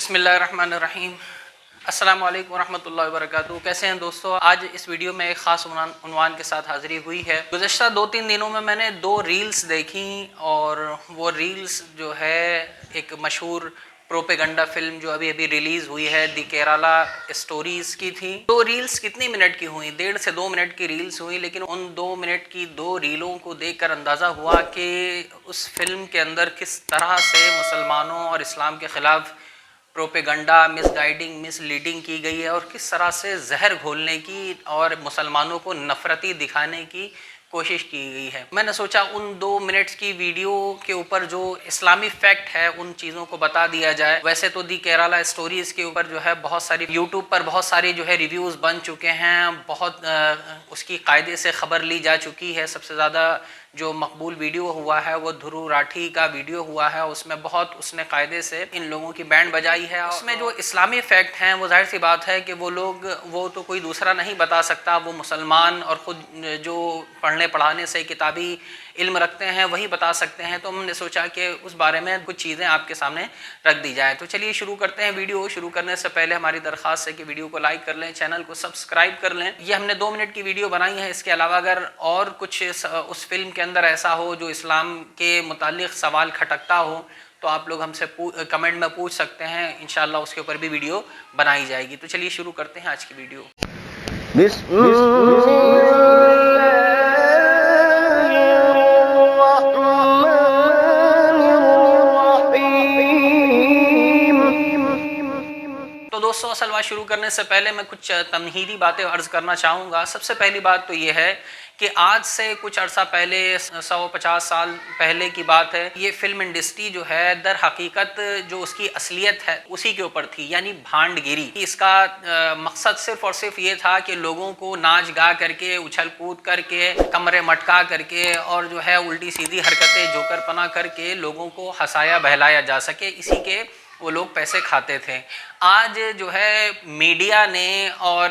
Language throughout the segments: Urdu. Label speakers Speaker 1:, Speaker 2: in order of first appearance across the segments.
Speaker 1: بسم اللہ الرحمن الرحیم۔ السلام علیکم ورحمۃ اللہ وبرکاتہ۔ کیسے ہیں دوستو؟ آج اس ویڈیو میں ایک خاص عنوان کے ساتھ حاضری ہوئی ہے۔ گزشتہ 2-3 دنوں میں نے 2 ریلز دیکھیں اور وہ ریلز جو ہے ایک مشہور پروپیگنڈا فلم جو ابھی ریلیز ہوئی ہے دی کیرالا اسٹوریز کی تھی۔ 2 ریلز کتنی منٹ کی ہوئیں؟ 1.5 سے 2 منٹ کی ریلز ہوئیں، لیکن ان 2 منٹ کی 2 ریلوں کو دیکھ کر اندازہ ہوا کہ اس فلم کے اندر کس طرح سے مسلمانوں اور اسلام کے خلاف پروپیگنڈا، مس گائیڈنگ، مس لیڈنگ کی گئی ہے اور کس طرح سے زہر گھولنے کی اور مسلمانوں کو نفرتی دکھانے کی کوشش کی گئی ہے۔ میں نے سوچا ان 2 منٹس کی ویڈیو کے اوپر جو اسلامی فیکٹ ہے ان چیزوں کو بتا دیا جائے۔ ویسے تو دی کیرالا اسٹوریز کے اوپر جو ہے بہت ساری یوٹیوب پر بہت ساری جو ہے ریویوز بن چکے ہیں، بہت اس کی قاعدے سے خبر لی جا چکی ہے۔ سب سے زیادہ جو مقبول ویڈیو ہوا ہے وہ دھرو راٹھی کا ویڈیو ہوا ہے، اس میں بہت اس نے قاعدے سے ان لوگوں کی بینڈ بجائی ہے۔ اس میں جو اسلامی فیکٹ ہیں وہ ظاہر سی بات ہے کہ وہ تو کوئی دوسرا نہیں بتا سکتا، وہ مسلمان اور خود جو پڑھنے پڑھانے سے کتابی علم رکھتے ہیں وہی بتا سکتے ہیں۔ تو ہم نے سوچا کہ اس بارے میں کچھ چیزیں آپ کے سامنے رکھ دی جائے۔ تو چلیے شروع کرتے ہیں۔ ویڈیو شروع کرنے سے پہلے ہماری درخواست ہے کہ ویڈیو کو لائک کر لیں، چینل کو سبسکرائب کر لیں۔ یہ ہم نے 2 منٹ کی ویڈیو بنائی ہے، اس کے علاوہ اگر اور کچھ اس فلم کے اندر ایسا ہو جو اسلام کے متعلق سوال کھٹکتا ہو تو آپ لوگ ہم سے کمنٹ میں پوچھ سکتے ہیں، انشاءاللہ اس کے اوپر بھی ویڈیو بنائی جائے گی۔ تو چلیے شروع کرتے ہیں آج کی ویڈیو۔ تو دوستو اصل بات شروع کرنے سے پہلے میں کچھ تمہیدی باتیں عرض کرنا چاہوں گا۔ سب سے پہلی بات تو یہ ہے کہ آج سے کچھ عرصہ پہلے 150 سال پہلے کی بات ہے، یہ فلم انڈسٹری جو ہے در حقیقت جو اس کی اصلیت ہے اسی کے اوپر تھی، یعنی بھانڈ گیری۔ اس کا مقصد صرف اور صرف یہ تھا کہ لوگوں کو ناچ گا کر کے، اچھل کود کر کے، کمرے مٹکا کر کے اور جو ہے الٹی سیدھی حرکتیں جوکر پنا کر کے لوگوں کو ہنسایا بہلایا جا سکے، اسی کے وہ لوگ پیسے کھاتے تھے۔ آج جو ہے میڈیا نے اور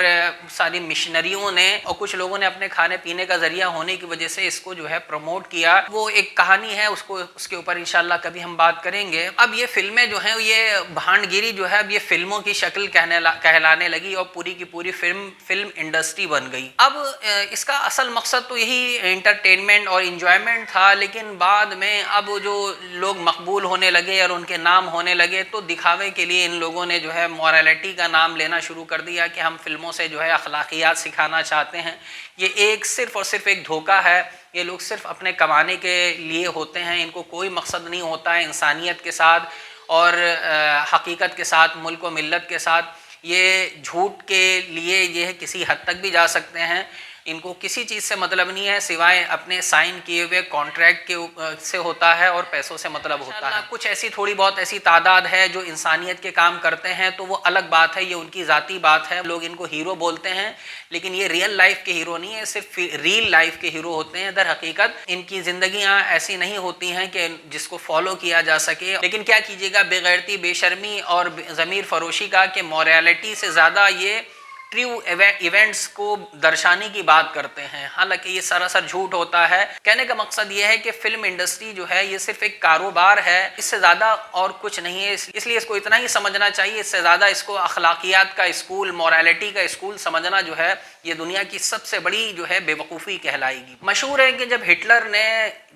Speaker 1: ساری مشنریوں نے اور کچھ لوگوں نے اپنے کھانے پینے کا ذریعہ ہونے کی وجہ سے اس کو جو ہے پروموٹ کیا۔ وہ ایک کہانی ہے، اس کے اوپر انشاءاللہ کبھی ہم بات کریں گے۔ اب یہ فلمیں جو ہیں یہ بھانڈ گیری جو ہے اب یہ فلموں کی شکل کہلانے لگی اور پوری کی پوری فلم انڈسٹری بن گئی۔ اب اس کا اصل مقصد تو یہی انٹرٹینمنٹ اور انجوائمنٹ تھا، لیکن بعد میں اب جو لوگ مقبول ہونے لگے اور ان کے نام ہونے لگے تو دکھاوے کے لیے ان لوگوں نے جو ہے مورالٹی کا نام لینا شروع کر دیا کہ ہم فلموں سے جو ہے اخلاقیات سکھانا چاہتے ہیں۔ یہ صرف اور صرف ایک دھوکہ ہے۔ یہ لوگ صرف اپنے کمانے کے لیے ہوتے ہیں، ان کو کوئی مقصد نہیں ہوتا ہے انسانیت کے ساتھ اور حقیقت کے ساتھ، ملک و ملت کے ساتھ۔ یہ جھوٹ کے لیے یہ کسی حد تک بھی جا سکتے ہیں، ان کو کسی چیز سے مطلب نہیں ہے سوائے اپنے سائن کیے ہوئے کانٹریکٹ کے سے ہوتا ہے اور پیسوں سے مطلب ہوتا ہے۔ کچھ ایسی تھوڑی بہت ایسی تعداد ہے جو انسانیت کے کام کرتے ہیں تو وہ الگ بات ہے، یہ ان کی ذاتی بات ہے۔ لوگ ان کو ہیرو بولتے ہیں لیکن یہ ریئل لائف کے ہیرو نہیں ہے، صرف ریل لائف کے ہیرو ہوتے ہیں۔ در حقیقت ان کی زندگیاں ایسی نہیں ہوتی ہیں کہ جس کو فالو کیا جا سکے، لیکن کیا کیجیے گا، بے غیرتی، بے شرمی اور ضمیر فروشی کا کہ موریلٹی سے زیادہ یہ ٹریو ایونٹس کو درشانے کی بات کرتے ہیں، حالانکہ یہ سراسر جھوٹ ہوتا ہے۔ کہنے کا مقصد یہ ہے کہ فلم انڈسٹری جو ہے یہ صرف ایک کاروبار ہے، اس سے زیادہ اور کچھ نہیں ہے، اس لیے اس کو اتنا ہی سمجھنا چاہیے۔ اس سے زیادہ اس کو اخلاقیات کا اسکول، مورالٹی کا اسکول سمجھنا جو ہے یہ دنیا کی سب سے بڑی جو ہے بے وقوفی کہلائے گی۔ مشہور ہے کہ جب ہٹلر نے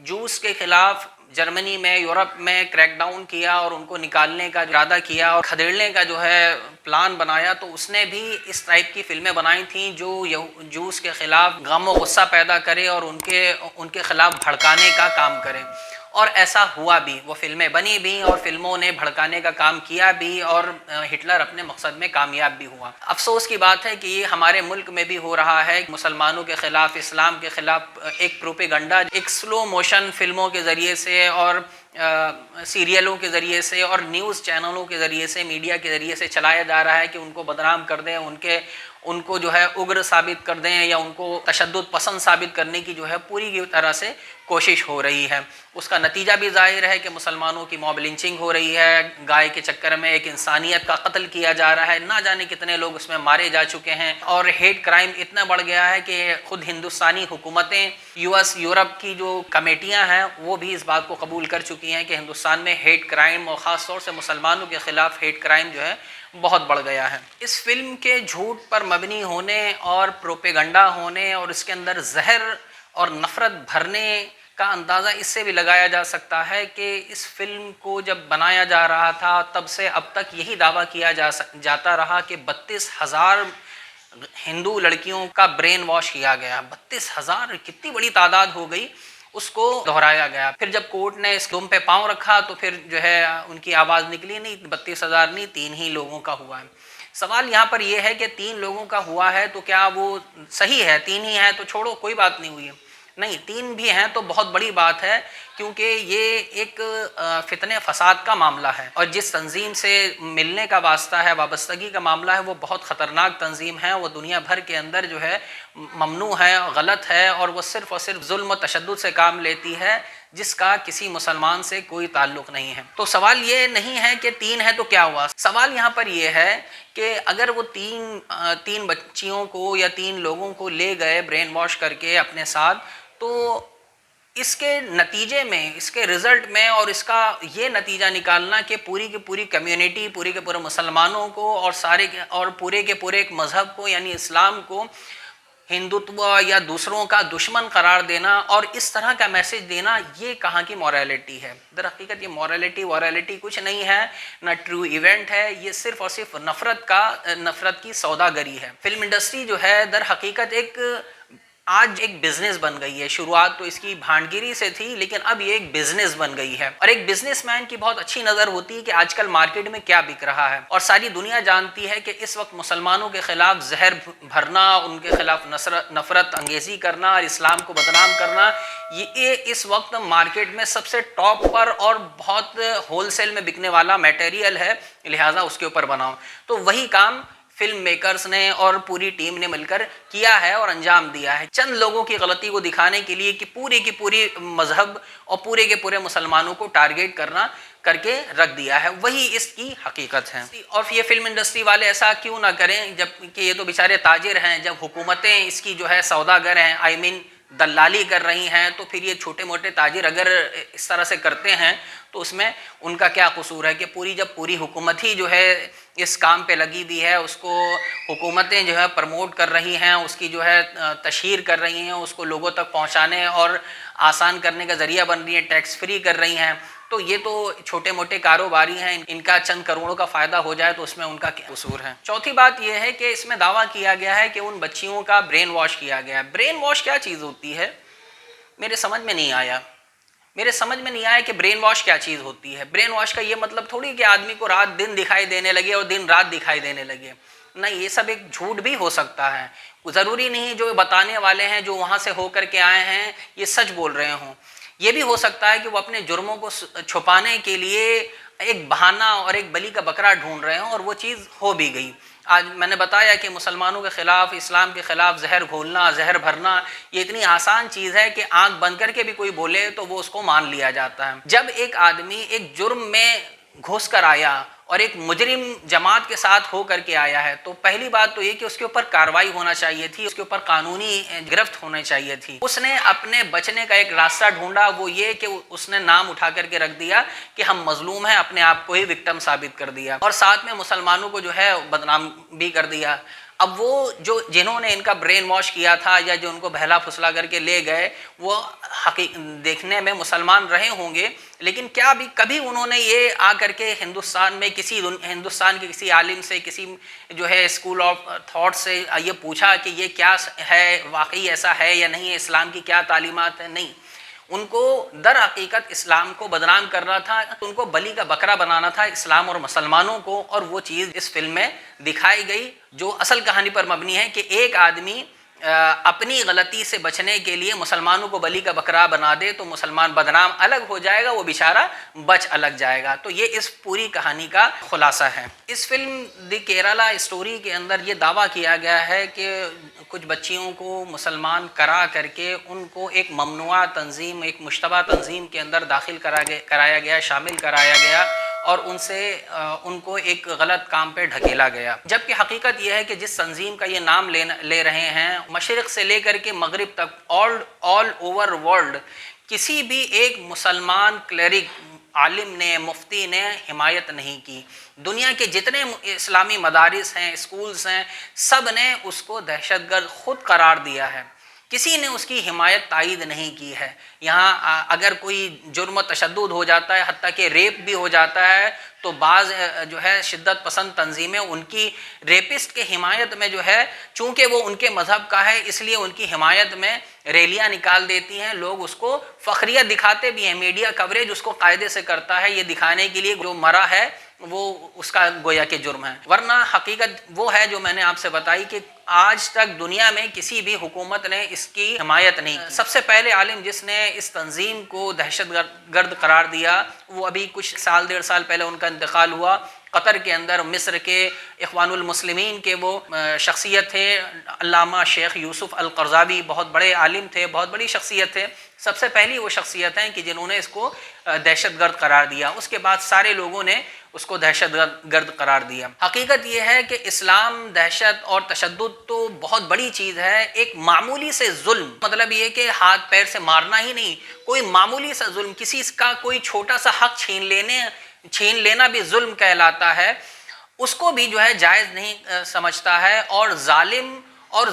Speaker 1: جوس کے خلاف جرمنی میں، یورپ میں کریک ڈاؤن کیا اور ان کو نکالنے کا ارادہ کیا اور کھدیڑنے کا جو ہے پلان بنایا، تو اس نے بھی اس ٹائپ کی فلمیں بنائی تھیں جو جوس کے خلاف غم و غصہ پیدا کرے اور ان کے خلاف بھڑکانے کا کام کرے، اور ایسا ہوا بھی۔ وہ فلمیں بنی بھی اور فلموں نے بھڑکانے کا کام کیا بھی اور ہٹلر اپنے مقصد میں کامیاب بھی ہوا۔ افسوس کی بات ہے کہ یہ ہمارے ملک میں بھی ہو رہا ہے، مسلمانوں کے خلاف، اسلام کے خلاف ایک پروپیگنڈا ایک سلو موشن فلموں کے ذریعے سے اور سیریلوں کے ذریعے سے اور نیوز چینلوں کے ذریعے سے، میڈیا کے ذریعے سے چلایا جا رہا ہے کہ ان کو بدنام کر دیں، ان کو جو ہے اگر ثابت کر دیں یا ان کو تشدد پسند ثابت کرنے کی جو ہے پوری کی طرح سے کوشش ہو رہی ہے۔ اس کا نتیجہ بھی ظاہر ہے کہ مسلمانوں کی موب لنچنگ ہو رہی ہے، گائے کے چکر میں ایک انسانیت کا قتل کیا جا رہا ہے، نہ جانے کتنے لوگ اس میں مارے جا چکے ہیں، اور ہیٹ کرائم اتنا بڑھ گیا ہے کہ خود ہندوستانی حکومتیں، یورپ کی جو کمیٹیاں ہیں وہ بھی اس بات کو قبول کر چکی ہیں کہ ہندوستان میں ہیٹ کرائم اور خاص طور سے مسلمانوں کے خلاف ہیٹ کرائم جو ہے بہت بڑھ گیا ہے۔ اس فلم کے جھوٹ پر مبنی ہونے اور پروپیگنڈا ہونے اور اس کے اندر زہر اور نفرت بھرنے کا اندازہ اس سے بھی لگایا جا سکتا ہے کہ اس فلم کو جب بنایا جا رہا تھا تب سے اب تک یہی دعویٰ کیا جاتا رہا کہ 32,000 ہندو لڑکیوں کا برین واش کیا گیا۔ 32,000 کتنی بڑی تعداد ہو گئی، اس کو دہرایا گیا۔ پھر جب کورٹ نے اس دم پہ پاؤں رکھا تو پھر جو ہے ان کی آواز نکلی، نہیں 32,000 نہیں، 3 ہی لوگوں کا ہوا ہے۔ سوال یہاں پر یہ ہے کہ 3 لوگوں کا ہوا ہے تو کیا وہ صحیح ہے؟ 3 ہی ہیں تو چھوڑو، کوئی بات نہیں ہوئی ہے، نہیں 3 بھی ہیں تو بہت بڑی بات ہے، کیونکہ یہ ایک فتنہ فساد کا معاملہ ہے، اور جس تنظیم سے ملنے کا واسطہ ہے، وابستگی کا معاملہ ہے، وہ بہت خطرناک تنظیم ہے، وہ دنیا بھر کے اندر جو ہے ممنوع ہے، غلط ہے، اور وہ صرف اور صرف ظلم و تشدد سے کام لیتی ہے، جس کا کسی مسلمان سے کوئی تعلق نہیں ہے۔ تو سوال یہ نہیں ہے کہ 3 ہے تو کیا ہوا، سوال یہاں پر یہ ہے کہ اگر وہ 3 بچیوں کو یا 3 لوگوں کو لے گئے برین واش کر کے اپنے ساتھ، تو اس کے نتیجے میں، اس کے رزلٹ میں، اور اس کا یہ نتیجہ نکالنا کہ پوری کی پوری کمیونٹی، پوری کے پورے مسلمانوں کو اور پورے کے پورے ایک مذہب کو یعنی اسلام کو ہندوتوا یا دوسروں کا دشمن قرار دینا اور اس طرح کا میسج دینا، یہ کہاں کی موریلٹی ہے؟ در حقیقت یہ موریلٹی کچھ نہیں ہے، نہ ٹرو ایونٹ ہے، یہ صرف اور صرف نفرت کی سوداگری ہے۔ فلم انڈسٹری جو ہے در حقیقت آج ایک بزنس بن گئی ہے۔ شروعات تو اس کی بھانڈگیری سے تھی، لیکن اب یہ ایک بزنس بن گئی ہے، اور ایک بزنس مین کی بہت اچھی نظر ہوتی ہے کہ آج کل مارکیٹ میں کیا بک رہا ہے، اور ساری دنیا جانتی ہے کہ اس وقت مسلمانوں کے خلاف زہر بھرنا، ان کے خلاف نفرت انگیزی کرنا اور اسلام کو بدنام کرنا، یہ اس وقت مارکیٹ میں سب سے ٹاپ پر اور بہت ہول سیل میں بکنے والا میٹیریل ہے، لہٰذا اس کے اوپر بناؤ۔ تو وہی کام فلم میکرز نے اور پوری ٹیم نے مل کر کیا ہے اور انجام دیا ہے، چند لوگوں کی غلطی کو دکھانے کے لیے کہ پوری کی پوری مذہب اور پورے کے پورے مسلمانوں کو ٹارگیٹ کر کے رکھ دیا ہے، وہی اس کی حقیقت ہے۔ اور یہ فلم انڈسٹری والے ایسا کیوں نہ کریں، جب کہ یہ تو بیچارے تاجر ہیں، جب حکومتیں اس کی جو ہے سوداگر ہیں، دلالی کر رہی ہیں، تو پھر یہ چھوٹے موٹے تاجر اگر اس طرح سے کرتے ہیں تو اس میں ان کا کیا قصور ہے کہ جب پوری حکومت ہی جو ہے اس کام پہ لگی ہوئی ہے، اس کو حکومتیں جو ہے پروموٹ کر رہی ہیں، اس کی جو ہے تشہیر کر رہی ہیں، اس کو لوگوں تک پہنچانے اور آسان کرنے کا ذریعہ بن رہی ہیں، ٹیکس فری کر رہی ہیں، تو یہ تو چھوٹے موٹے کاروباری ہیں، ان کا چند کروڑوں کا فائدہ ہو جائے تو اس میں ان کا کیا قصور ہے۔ چوتھی بات یہ ہے کہ اس میں دعویٰ کیا گیا ہے کہ ان بچیوں کا برین واش کیا گیا ہے۔ برین واش کیا چیز ہوتی ہے؟ میرے سمجھ میں نہیں آیا کہ برین واش کیا چیز ہوتی ہے۔ برین واش کا یہ مطلب تھوڑی کہ آدمی کو رات دن دکھائی دینے لگے اور دن رات دکھائی دینے لگے، نہیں، یہ سب ایک جھوٹ بھی ہو سکتا ہے، ضروری نہیں جو بتانے والے ہیں، جو وہاں سے ہو کر کے آئے ہیں، یہ سچ بول رہے ہوں۔ یہ بھی ہو سکتا ہے کہ وہ اپنے جرموں کو چھپانے کے لیے ایک بہانہ اور ایک بلی کا بکرا ڈھونڈ رہے ہوں، اور وہ چیز ہو بھی گئی۔ آج میں نے بتایا کہ مسلمانوں کے خلاف، اسلام کے خلاف زہر گھولنا، زہر بھرنا، یہ اتنی آسان چیز ہے کہ آنکھ بند کر کے بھی کوئی بولے تو وہ اس کو مان لیا جاتا ہے۔ جب ایک آدمی ایک جرم میں گھس کر آیا اور ایک مجرم جماعت کے ساتھ ہو کر کے آیا ہے، تو پہلی بات تو یہ کہ اس کے اوپر کارروائی ہونا چاہیے تھی، اس کے اوپر قانونی گرفت ہونا چاہیے تھی۔ اس نے اپنے بچنے کا ایک راستہ ڈھونڈا، وہ یہ کہ اس نے نام اٹھا کر کے رکھ دیا کہ ہم مظلوم ہیں، اپنے آپ کو ہی وکٹم ثابت کر دیا، اور ساتھ میں مسلمانوں کو جو ہے بدنام بھی کر دیا۔ اب وہ جنہوں نے ان کا برین واش کیا تھا یا جو ان کو بہلا پھسلا کر کے لے گئے، وہ دیکھنے میں مسلمان رہے ہوں گے، لیکن کیا بھی کبھی انہوں نے یہ آ کر کے ہندوستان کے کسی عالم سے، کسی جو ہے اسکول آف تھاٹ سے یہ پوچھا کہ یہ کیا ہے، واقعی ایسا ہے یا نہیں، اسلام کی کیا تعلیمات ہیں؟ نہیں، ان کو در حقیقت اسلام کو بدنام کرنا تھا، ان کو بلی کا بکرا بنانا تھا اسلام اور مسلمانوں کو، اور وہ چیز اس فلم میں دکھائی گئی جو اصل کہانی پر مبنی ہے کہ ایک آدمی اپنی غلطی سے بچنے کے لیے مسلمانوں کو بلی کا بکرا بنا دے تو مسلمان بدنام الگ ہو جائے گا، وہ بیچارہ بچ الگ جائے گا۔ تو یہ اس پوری کہانی کا خلاصہ ہے۔ اس فلم دی کیرلا اسٹوری کے اندر یہ دعویٰ کیا گیا ہے کہ کچھ بچیوں کو مسلمان کرا کر کے ان کو ایک ممنوعہ تنظیم، ایک مشتبہ تنظیم کے اندر داخل کرایا گیا، شامل کرایا گیا اور ان سے ان کو ایک غلط کام پہ ڈھکیلا گیا، جبکہ حقیقت یہ ہے کہ جس تنظیم کا یہ نام لے رہے ہیں، مشرق سے لے کر کے مغرب تک آل اوور ورلڈ کسی بھی ایک مسلمان کلیرک، عالم نے، مفتی نے حمایت نہیں کی۔ دنیا کے جتنے اسلامی مدارس ہیں، اسکولز ہیں، سب نے اس کو دہشت گرد خود قرار دیا ہے، کسی نے اس کی حمایت تائید نہیں کی ہے۔ یہاں اگر کوئی جرم و تشدد ہو جاتا ہے، حتیٰ کہ ریپ بھی ہو جاتا ہے، تو بعض جو ہے شدت پسند تنظیمیں ان کی ریپسٹ کے حمایت میں جو ہے، چونکہ وہ ان کے مذہب کا ہے اس لیے ان کی حمایت میں ریلیاں نکال دیتی ہیں، لوگ اس کو فخریہ دکھاتے بھی ہیں، میڈیا کوریج اس کو قاعدے سے کرتا ہے یہ دکھانے کے لیے جو مرا ہے وہ اس کا گویا کہ جرم ہے، ورنہ حقیقت وہ ہے جو میں نے آپ سے بتائی کہ آج تک دنیا میں کسی بھی حکومت نے اس کی حمایت نہیں کی۔ سب سے پہلے عالم جس نے اس تنظیم کو دہشت گرد قرار دیا وہ ابھی کچھ سال 1.5 سال پہلے ان کا انتقال ہوا، قطر کے اندر، مصر کے اخوان المسلمین کے وہ شخصیت تھے علامہ شیخ یوسف القرضاوی، بہت بڑے عالم تھے، بہت بڑی شخصیت تھے، سب سے پہلی وہ شخصیت ہیں کہ جنہوں نے اس کو دہشت گرد قرار دیا، اس کے بعد سارے لوگوں نے اس کو دہشت گرد قرار دیا۔ حقیقت یہ ہے کہ اسلام دہشت اور تشدد تو بہت بڑی چیز ہے، ایک معمولی سے ظلم، مطلب یہ کہ ہاتھ پیر سے مارنا ہی نہیں، کوئی معمولی سا ظلم، کسی کا کوئی چھوٹا سا حق چھین لینا بھی ظلم کہلاتا ہے، اس کو بھی جو ہے جائز نہیں سمجھتا ہے، اور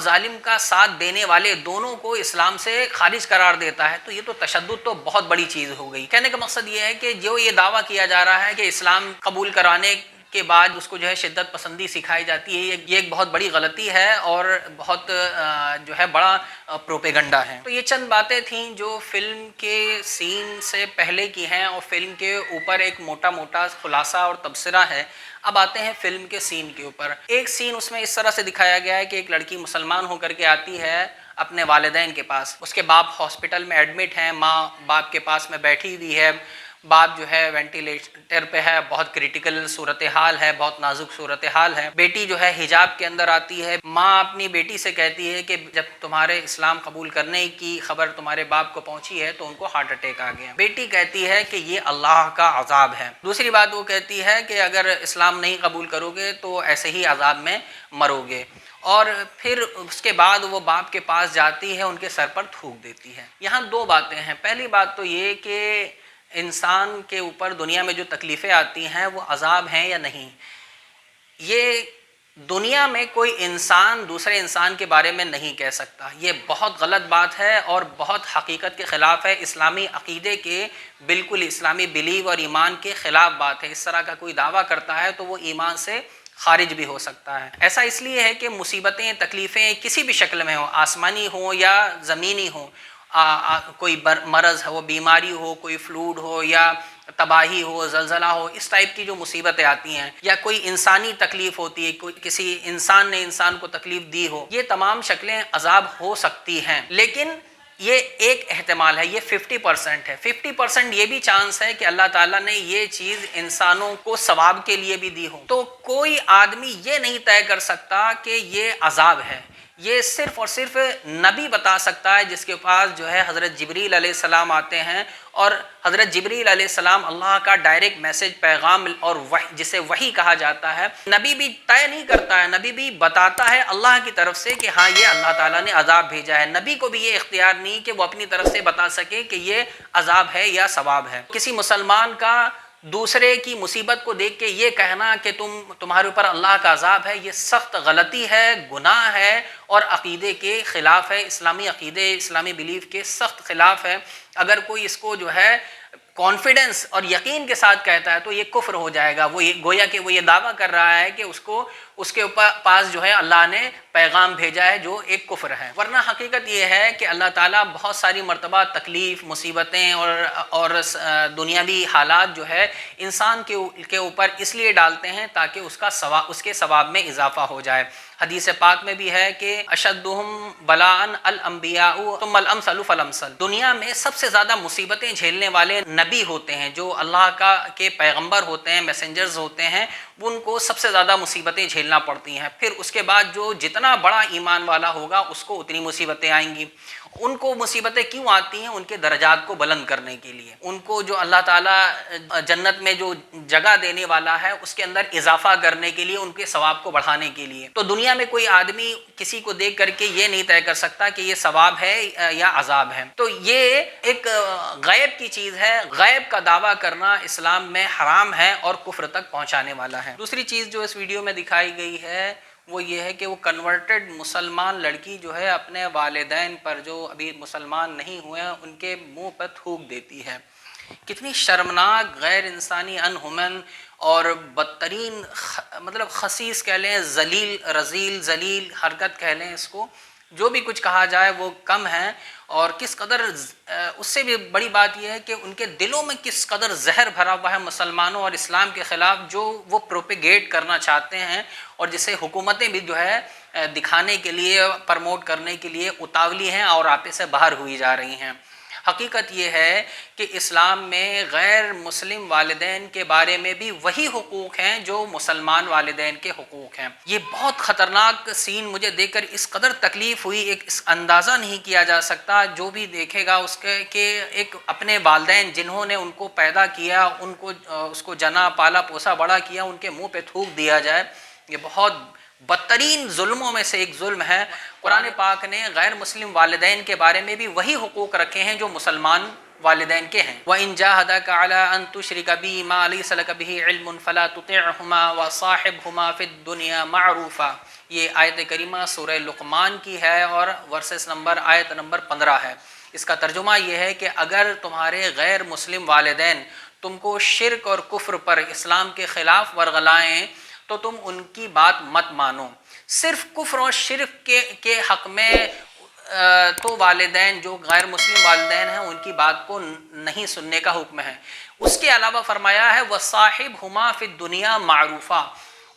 Speaker 1: ظالم کا ساتھ دینے والے دونوں کو اسلام سے خارج قرار دیتا ہے۔ تو یہ تو تشدد تو بہت بڑی چیز ہو گئی۔ کہنے کا مقصد یہ ہے کہ جو یہ دعویٰ کیا جا رہا ہے کہ اسلام قبول کرانے کے بعد اس کو جو ہے شدت پسندی سکھائی جاتی ہے، یہ ایک بہت بڑی غلطی ہے اور بہت جو ہے بڑا پروپیگنڈا ہے۔ تو یہ چند باتیں تھیں جو فلم کے سین سے پہلے کی ہیں اور فلم کے اوپر ایک موٹا خلاصہ اور تبصرہ ہے۔ اب آتے ہیں فلم کے سین کے اوپر۔ ایک سین اس میں اس طرح سے دکھایا گیا ہے کہ ایک لڑکی مسلمان ہو کر کے آتی ہے اپنے والدین کے پاس، اس کے باپ ہاسپٹل میں ایڈمٹ ہیں، ماں باپ کے پاس میں بیٹھی ہوئی ہے، باپ جو ہے وینٹیلیٹر پہ ہے، بہت کریٹیکل صورتحال ہے، بہت نازک صورتحال ہے، بیٹی جو ہے حجاب کے اندر آتی ہے، ماں اپنی بیٹی سے کہتی ہے کہ جب تمہارے اسلام قبول کرنے کی خبر تمہارے باپ کو پہنچی ہے تو ان کو ہارٹ اٹیک آ گیا۔ بیٹی کہتی ہے کہ یہ اللہ کا عذاب ہے۔ دوسری بات وہ کہتی ہے کہ اگر اسلام نہیں قبول کرو گے تو ایسے ہی عذاب میں مرو گے، اور پھر اس کے بعد وہ باپ کے پاس جاتی ہے، ان کے سر پر تھوک دیتی ہے۔ یہاں دو باتیں ہیں، پہلی بات تو یہ کہ انسان کے اوپر دنیا میں جو تکلیفیں آتی ہیں وہ عذاب ہیں یا نہیں، یہ دنیا میں کوئی انسان دوسرے انسان کے بارے میں نہیں کہہ سکتا، یہ بہت غلط بات ہے اور بہت حقیقت کے خلاف ہے، اسلامی عقیدے کے بالکل، اسلامی بلیو اور ایمان کے خلاف بات ہے۔ اس طرح کا کوئی دعویٰ کرتا ہے تو وہ ایمان سے خارج بھی ہو سکتا ہے۔ ایسا اس لیے ہے کہ مصیبتیں، تکلیفیں کسی بھی شکل میں ہوں، آسمانی ہوں یا زمینی ہوں، کوئی مرض ہو، بیماری ہو، کوئی فلوڈ ہو یا تباہی ہو، زلزلہ ہو، اس ٹائپ کی جو مصیبتیں آتی ہیں، یا کوئی انسانی تکلیف ہوتی ہے، کوئی کسی انسان نے انسان کو تکلیف دی ہو، یہ تمام شکلیں عذاب ہو سکتی ہیں، لیکن یہ ایک احتمال ہے، یہ 50% ہے۔ 50% یہ بھی چانس ہے کہ اللہ تعالیٰ نے یہ چیز انسانوں کو ثواب کے لیے بھی دی ہو۔ تو کوئی آدمی یہ نہیں طے کر سکتا کہ یہ عذاب ہے، یہ صرف اور صرف نبی بتا سکتا ہے، جس کے پاس جو ہے حضرت جبریل علیہ السلام آتے ہیں، اور حضرت جبریل علیہ السلام اللہ کا ڈائریکٹ میسج، پیغام اور جسے وحی کہا جاتا ہے، نبی بھی طے نہیں کرتا ہے، نبی بھی بتاتا ہے اللہ کی طرف سے کہ ہاں یہ اللہ تعالیٰ نے عذاب بھیجا ہے، نبی کو بھی یہ اختیار نہیں کہ وہ اپنی طرف سے بتا سکے کہ یہ عذاب ہے یا ثواب ہے۔ کسی مسلمان کا دوسرے کی مصیبت کو دیکھ کے یہ کہنا کہ تمہارے اوپر اللہ کا عذاب ہے، یہ سخت غلطی ہے، گناہ ہے اور عقیدے کے خلاف ہے، اسلامی عقیدے، اسلامی بلیف کے سخت خلاف ہے۔ اگر کوئی اس کو جو ہے کانفیڈنس اور یقین کے ساتھ کہتا ہے تو یہ کفر ہو جائے گا. وہ یہ گویا کہ وہ یہ دعویٰ کر رہا ہے کہ اس کے پاس جو ہے اللہ نے پیغام بھیجا ہے جو ایک کفر ہے. ورنہ حقیقت یہ ہے کہ اللہ تعالیٰ بہت ساری مرتبہ تکلیف، مصیبتیں اور دنیاوی حالات جو ہے انسان کے اوپر اس لیے ڈالتے ہیں تاکہ اس کے ثواب میں اضافہ ہو جائے. حدیث پاک میں بھی ہے کہ اشدہم بلاء الانبیاء ثم الامثل فالامثل. دنیا میں سب سے زیادہ مصیبتیں جھیلنے والے نبی ہوتے ہیں، جو اللہ کے پیغمبر ہوتے ہیں، میسنجرز ہوتے ہیں، ان کو سب سے زیادہ مصیبتیں جھیلنا پڑتی ہیں. پھر اس کے بعد جو جتنا بڑا ایمان والا ہوگا اس کو اتنی مصیبتیں آئیں گی. ان کو مصیبتیں کیوں آتی ہیں؟ ان کے درجات کو بلند کرنے کے لیے، ان کو جو اللہ تعالیٰ جنت میں جو جگہ دینے والا ہے اس کے اندر اضافہ کرنے کے لیے، ان کے ثواب کو بڑھانے کے لیے. تو دنیا میں کوئی آدمی کسی کو دیکھ کر کے یہ نہیں طے کر سکتا کہ یہ ثواب ہے یا عذاب ہے. تو یہ ایک غیب کی چیز ہے. غیب کا دعویٰ کرنا اسلام میں حرام ہے اور کفر تک پہنچانے والا ہے. دوسری چیز جو اس ویڈیو میں دکھائی گئی ہے وہ یہ ہے کہ وہ کنورٹڈ مسلمان لڑکی جو ہے اپنے والدین پر، جو ابھی مسلمان نہیں ہوئے ہیں، ان کے منہ پر تھوک دیتی ہے. کتنی شرمناک، غیر انسانی، انہومن اور بدترین مطلب خسیس کہہ لیں، ذلیل، رذیل ذلیل حرکت کہہ لیں اس کو، جو بھی کچھ کہا جائے وہ کم ہے. اور کس قدر اس سے بھی بڑی بات یہ ہے کہ ان کے دلوں میں کس قدر زہر بھرا ہوا ہے مسلمانوں اور اسلام کے خلاف، جو وہ پروپیگیٹ کرنا چاہتے ہیں اور جسے حکومتیں بھی جو ہے دکھانے کے لیے، پرموٹ کرنے کے لیے اتاولی ہیں اور آپے سے باہر ہوئی جا رہی ہیں. حقیقت یہ ہے کہ اسلام میں غیر مسلم والدین کے بارے میں بھی وہی حقوق ہیں جو مسلمان والدین کے حقوق ہیں. یہ بہت خطرناک سین مجھے دیکھ کر اس قدر تکلیف ہوئی، اس اندازہ نہیں کیا جا سکتا. جو بھی دیکھے گا اس کے کہ ایک اپنے والدین جنہوں نے ان کو پیدا کیا، اس کو جنا پالا پوسا بڑا کیا، ان کے منہ پہ تھوک دیا جائے، یہ بہت بدترین ظلموں میں سے ایک ظلم ہے. قرآن پاک نے غیر مسلم والدین کے بارے میں بھی وہی حقوق رکھے ہیں جو مسلمان والدین کے ہیں. وَإِن جَاهَدَاكَ عَلَىٰ أَن تُشْرِكَ بِي مَا لَيْسَ لَكَ بِهِ عِلْمٌ فَلَا تُطِعْهُمَا وَصَاحِبْهُمَا فِي الدُّنْيَا مَعْرُوفًا. یہ آیت کریمہ سورہ لقمان کی ہے اور آیت نمبر 15 ہے. اس کا ترجمہ یہ ہے کہ اگر تمہارے غیر مسلم والدین تم کو شرک اور کفر پر، اسلام کے خلاف ورغلائیں تو تم ان کی بات مت مانو. صرف کفر اور شرک کے حق میں تو والدین جو غیر مسلم والدین ہیں ان کی بات کو نہیں سننے کا حکم ہے. اس کے علاوہ فرمایا ہے وَصَاحِبْهُمَا فِي الدُّنْيَا مَعْرُوفًا.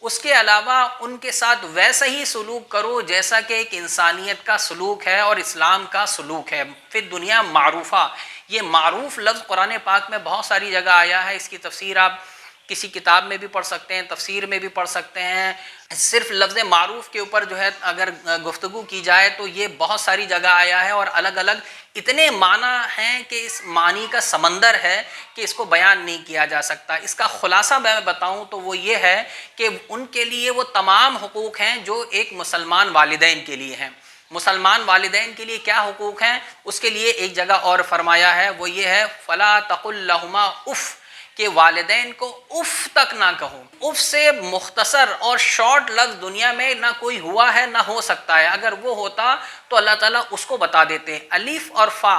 Speaker 1: اس کے علاوہ ان کے ساتھ ویسا ہی سلوک کرو جیسا کہ ایک انسانیت کا سلوک ہے اور اسلام کا سلوک ہے. فی الدنیا معروفہ، یہ معروف لفظ قرآن پاک میں بہت ساری جگہ آیا ہے. اس کی تفسیر آپ کسی کتاب میں بھی پڑھ سکتے ہیں، تفسیر میں بھی پڑھ سکتے ہیں. صرف لفظ معروف کے اوپر جو ہے اگر گفتگو کی جائے تو یہ بہت ساری جگہ آیا ہے اور الگ الگ اتنے معنی ہیں کہ اس معنی کا سمندر ہے کہ اس کو بیان نہیں کیا جا سکتا. اس کا خلاصہ میں بتاؤں تو وہ یہ ہے کہ ان کے لیے وہ تمام حقوق ہیں جو ایک مسلمان والدین کے لیے ہیں. مسلمان والدین کے لیے کیا حقوق ہیں؟ اس کے لیے ایک جگہ اور فرمایا ہے، وہ یہ ہے فَلَا تَقُلْ لَهُمَا اُف، کہ والدین کو اف تک نہ کہو. اف سے مختصر اور شارٹ لفظ دنیا میں نہ کوئی ہوا ہے نہ ہو سکتا ہے. اگر وہ ہوتا تو اللہ تعالیٰ اس کو بتا دیتے. الف اور فا،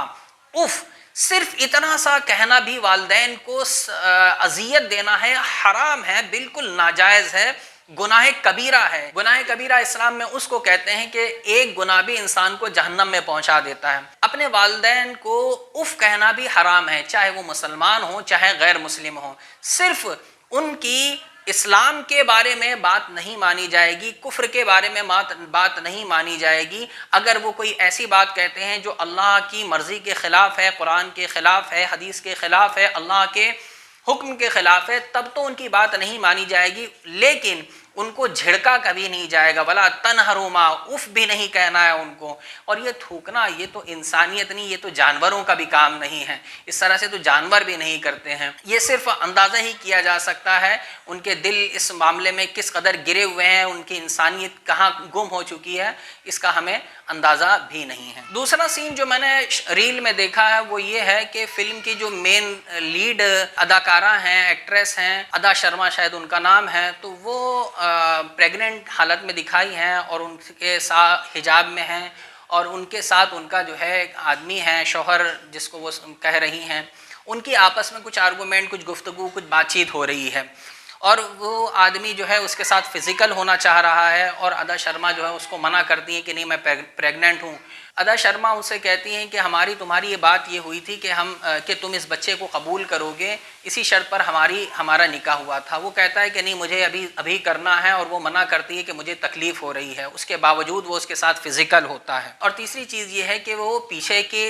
Speaker 1: اف، صرف اتنا سا کہنا بھی والدین کو اذیت دینا ہے، حرام ہے، بالکل ناجائز ہے، گناہ کبیرہ ہے. گناہ کبیرہ اسلام میں اس کو کہتے ہیں کہ ایک گناہ بھی انسان کو جہنم میں پہنچا دیتا ہے. اپنے والدین کو اف کہنا بھی حرام ہے، چاہے وہ مسلمان ہوں چاہے غیر مسلم ہوں. صرف ان کی اسلام کے بارے میں بات نہیں مانی جائے گی، کفر کے بارے میں بات نہیں مانی جائے گی. اگر وہ کوئی ایسی بات کہتے ہیں جو اللہ کی مرضی کے خلاف ہے، قرآن کے خلاف ہے، حدیث کے خلاف ہے، اللہ کے حکم کے خلاف ہے، تب تو ان کی بات نہیں مانی جائے گی. لیکن ان کو جھڑکا کبھی نہیں جائے گا. ولا تنہرما، اف بھی نہیں کہنا ہے ان کو. اور یہ تھوکنا یہ تو انسانیت نہیں، یہ تو جانوروں کا بھی کام نہیں ہے. اس طرح سے تو جانور بھی نہیں کرتے ہیں. یہ صرف اندازہ ہی کیا جا سکتا ہے ان کے دل اس معاملے میں کس قدر گرے ہوئے ہیں، ان کی انسانیت کہاں گم ہو چکی ہے، اس کا ہمیں اندازہ بھی نہیں ہے. دوسرا سین جو میں نے ریل میں دیکھا ہے وہ یہ ہے کہ فلم کی جو مین لیڈ اداکارہ ہیں، ایکٹریس ہیں، ادا شرما شاید ان کا نام ہے، تو وہ پریگننٹ حالت میں دکھائی ہیں اور ان کے ساتھ حجاب میں ہیں اور ان کے ساتھ ان کا جو ہے ایک آدمی ہے، شوہر جس کو وہ کہہ رہی ہیں، ان کی آپس میں کچھ آرگومنٹ، کچھ گفتگو، کچھ بات چیت ہو رہی ہے اور وہ آدمی جو ہے اس کے ساتھ فزیکل ہونا چاہ رہا ہے اور ادا شرما جو ہے اس کو منع کرتی ہیں کہ نہیں میں پریگننٹ ہوں۔ ادا شرما ان سے کہتی ہیں کہ تمہاری یہ بات یہ ہوئی تھی کہ تم اس بچے کو قبول کرو گے، اسی شرط پر ہمارا نکاح ہوا تھا۔ وہ کہتا ہے کہ نہیں مجھے ابھی کرنا ہے اور وہ منع کرتی ہے کہ مجھے تکلیف ہو رہی ہے، اس کے باوجود وہ اس کے ساتھ فزیکل ہوتا ہے۔ اور تیسری چیز یہ ہے کہ وہ پیچھے کے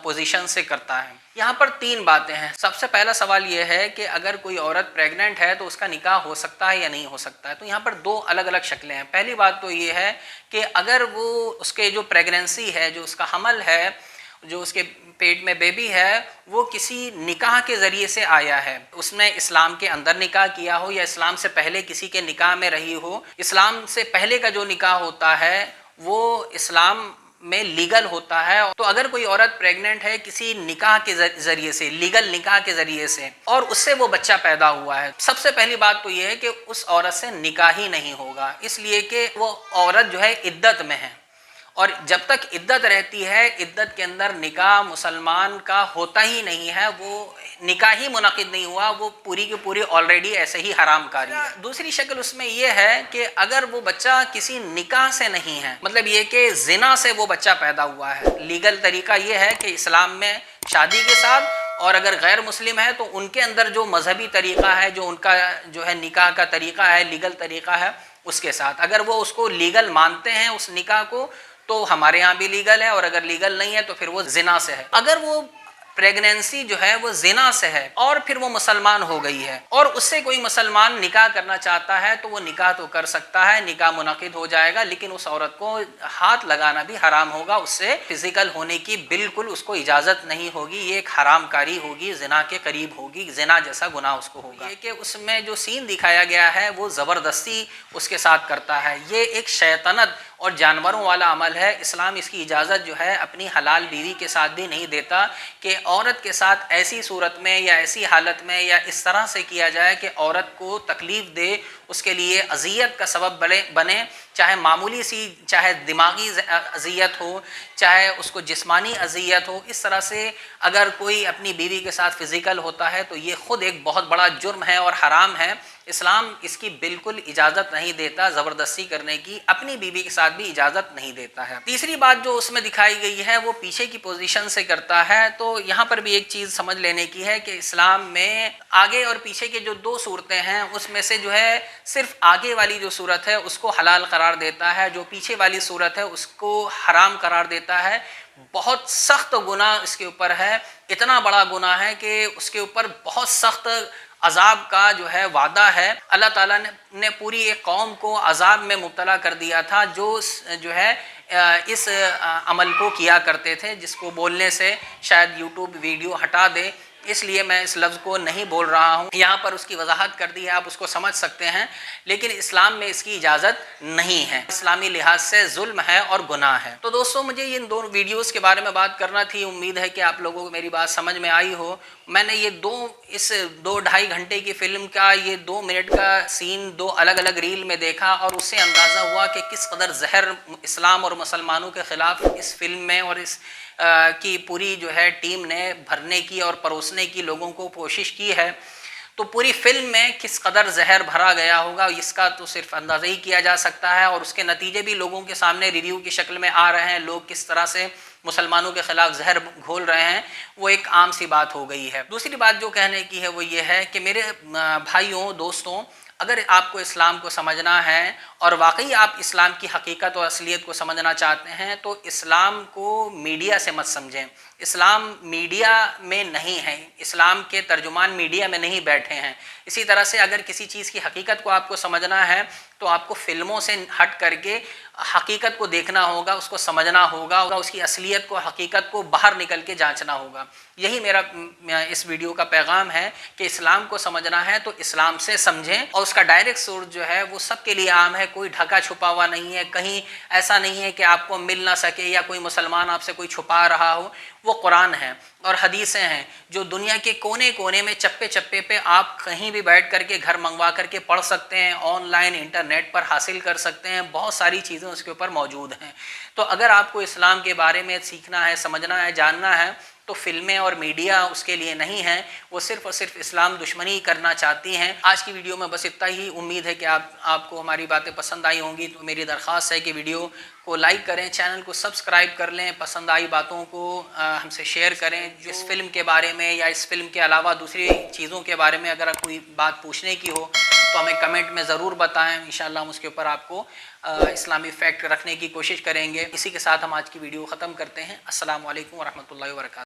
Speaker 1: پوزیشن سے کرتا ہے۔ یہاں پر 3 باتیں ہیں۔ سب سے پہلا سوال یہ ہے کہ اگر کوئی عورت پریگننٹ ہے تو اس کا نکاح ہو سکتا ہے یا نہیں ہو سکتا ہے؟ تو یہاں پر 2 الگ الگ شکلیں ہیں۔ پہلی بات تو یہ ہے کہ اگر وہ اس کے جو پریگننسی ہے، جو اس کا حمل ہے، جو اس کے پیٹ میں بیبی ہے، وہ کسی نکاح کے ذریعے سے آیا ہے، اس نے اسلام کے اندر نکاح کیا ہو یا اسلام سے پہلے کسی کے نکاح میں رہی ہو۔ اسلام سے پہلے کا جو نکاح ہوتا ہے وہ اسلام میں لیگل ہوتا ہے۔ تو اگر کوئی عورت پریگننٹ ہے کسی نکاح کے ذریعے سے، لیگل نکاح کے ذریعے سے، اور اس سے وہ بچہ پیدا ہوا ہے، سب سے پہلی بات تو یہ ہے کہ اس عورت سے نکاح ہی نہیں ہوگا، اس لیے کہ وہ عورت جو ہے عدت میں ہے، اور جب تک عدت رہتی ہے، عدت کے اندر نکاح مسلمان کا ہوتا ہی نہیں ہے، وہ نکاح ہی منعقد نہیں ہوا، وہ پوری کی پوری آلریڈی ایسے ہی حرام کاری ہے۔ دوسری شکل اس میں یہ ہے کہ اگر وہ بچہ کسی نکاح سے نہیں ہے، مطلب یہ کہ زنا سے وہ بچہ پیدا ہوا ہے، لیگل طریقہ یہ ہے کہ اسلام میں شادی کے ساتھ، اور اگر غیر مسلم ہے تو ان کے اندر جو مذہبی طریقہ ہے، جو ان کا جو ہے نکاح کا طریقہ ہے، لیگل طریقہ ہے، اس کے ساتھ اگر وہ اس کو لیگل مانتے ہیں اس نکاح کو، تو ہمارے یہاں بھی لیگل ہے، اور اگر لیگل نہیں ہے تو پھر وہ زنا سے ہے۔ اگر وہ پریگننسی جو ہے وہ زنا سے ہے اور پھر وہ مسلمان ہو گئی ہے اور اس سے کوئی مسلمان نکاح کرنا چاہتا ہے تو وہ نکاح تو کر سکتا ہے، نکاح منعقد ہو جائے گا، لیکن اس عورت کو ہاتھ لگانا بھی حرام ہوگا، اس سے فزیکل ہونے کی بالکل اس کو اجازت نہیں ہوگی، یہ ایک حرام کاری ہوگی، زنا کے قریب ہوگی، زنا جیسا گناہ اس کو ہوگا۔ یہ کہ اس میں جو سین دکھایا گیا ہے وہ زبردستی اس کے ساتھ کرتا ہے، یہ ایک شیطنت اور جانوروں والا عمل ہے۔ اسلام اس کی اجازت جو ہے اپنی حلال بیوی کے ساتھ بھی نہیں دیتا کہ عورت کے ساتھ ایسی صورت میں یا ایسی حالت میں یا اس طرح سے کیا جائے کہ عورت کو تکلیف دے، اس کے لیے اذیت کا سبب بنے، چاہے معمولی سی، چاہے دماغی اذیت ہو، چاہے اس کو جسمانی اذیت ہو۔ اس طرح سے اگر کوئی اپنی بیوی کے ساتھ فزیکل ہوتا ہے تو یہ خود ایک بہت بڑا جرم ہے اور حرام ہے۔ اسلام اس کی بالکل اجازت نہیں دیتا، زبردستی کرنے کی اپنی بیوی کے ساتھ بھی اجازت نہیں دیتا ہے۔ تیسری بات جو اس میں دکھائی گئی ہے وہ پیچھے کی پوزیشن سے کرتا ہے، تو یہاں پر بھی ایک چیز سمجھ لینے کی ہے کہ اسلام میں آگے اور پیچھے کے جو 2 صورتیں ہیں اس میں سے جو ہے صرف آگے والی جو صورت ہے اس کو حلال قرار دیتا ہے، جو پیچھے والی صورت ہے اس کو حرام قرار دیتا ہے۔ بہت سخت گناہ اس کے اوپر ہے، اتنا بڑا گناہ ہے کہ اس کے اوپر بہت سخت عذاب کا جو ہے وعدہ ہے۔ اللہ تعالیٰ نے پوری ایک قوم کو عذاب میں مبتلا کر دیا تھا جو ہے اس عمل کو کیا کرتے تھے، جس کو بولنے سے شاید یوٹیوب ویڈیو ہٹا دے، اس لیے میں اس لفظ کو نہیں بول رہا ہوں۔ یہاں پر اس کی وضاحت کر دی ہے، آپ اس کو سمجھ سکتے ہیں، لیکن اسلام میں اس کی اجازت نہیں ہے، اسلامی لحاظ سے ظلم ہے اور گناہ ہے۔ تو دوستوں مجھے ان 2 ویڈیوز کے بارے میں بات کرنا تھی، امید ہے کہ آپ لوگوں کو میری بات سمجھ میں آئی ہو۔ میں نے یہ اس 2-2.5 گھنٹے کی فلم کا یہ 2 منٹ کا سین 2 الگ الگ ریل میں دیکھا اور اس سے اندازہ ہوا کہ کس قدر زہر اسلام اور مسلمانوں کے خلاف اس فلم میں اور اس کی پوری جو ہے ٹیم نے بھرنے کی اور پروسنے کی لوگوں کو کوشش کی ہے۔ تو پوری فلم میں کس قدر زہر بھرا گیا ہوگا اس کا تو صرف اندازہ ہی کیا جا سکتا ہے، اور اس کے نتیجے بھی لوگوں کے سامنے ریویو کی شکل میں آ رہے ہیں، لوگ کس طرح سے مسلمانوں کے خلاف زہر گھول رہے ہیں، وہ ایک عام سی بات ہو گئی ہے۔ دوسری بات جو کہنے کی ہے وہ یہ ہے کہ میرے بھائیوں، دوستوں، اگر آپ کو اسلام کو سمجھنا ہے اور واقعی آپ اسلام کی حقیقت اور اصلیت کو سمجھنا چاہتے ہیں تو اسلام کو میڈیا سے مت سمجھیں۔ اسلام میڈیا میں نہیں ہے، اسلام کے ترجمان میڈیا میں نہیں بیٹھے ہیں۔ اسی طرح سے اگر کسی چیز کی حقیقت کو آپ کو سمجھنا ہے تو آپ کو فلموں سے ہٹ کر کے حقیقت کو دیکھنا ہوگا، اس کو سمجھنا ہوگا، اس کی اصلیت کو، حقیقت کو باہر نکل کے جانچنا ہوگا۔ یہی میرا اس ویڈیو کا پیغام ہے کہ اسلام کو سمجھنا ہے تو اسلام سے سمجھیں، اور اس کا ڈائریکٹ سورس جو ہے وہ سب کے لیے عام ہے، کوئی ڈھکا چھپا ہوا نہیں ہے، کہیں ایسا نہیں ہے کہ آپ کو مل نہ سکے یا کوئی مسلمان آپ سے کوئی چھپا رہا ہو۔ وہ قرآن ہے اور حدیثیں ہیں جو دنیا کے کونے کونے میں چپے چپے پہ آپ کہیں بھی بیٹھ کر کے گھر منگوا کر کے پڑھ سکتے ہیں، آن لائن انٹرنیٹ پر حاصل کر سکتے ہیں، بہت ساری چیزیں اس کے اوپر موجود ہیں۔ تو اگر آپ کو اسلام کے بارے میں سیکھنا ہے، سمجھنا ہے، جاننا ہے تو فلمیں اور میڈیا اس کے لیے نہیں ہیں، وہ صرف اور صرف اسلام دشمنی کرنا چاہتی ہیں۔ آج کی ویڈیو میں بس اتنا ہی، امید ہے کہ آپ کو ہماری باتیں پسند آئی ہوں گی۔ تو میری درخواست ہے کہ ویڈیو کو لائک کریں، چینل کو سبسکرائب کر لیں، پسند آئی باتوں کو ہم سے شیئر کریں۔ اس فلم کے بارے میں یا اس فلم کے علاوہ دوسری چیزوں کے بارے میں اگر کوئی بات پوچھنے کی ہو تو ہمیں کمنٹ میں ضرور بتائیں، انشاءاللہ ہم اس کے اوپر آپ کو اسلامی فیکٹ رکھنے کی کوشش کریں گے۔ اسی کے ساتھ ہم آج کی ویڈیو ختم کرتے ہیں۔ السلام علیکم ورحمۃ اللہ وبرکاتہ۔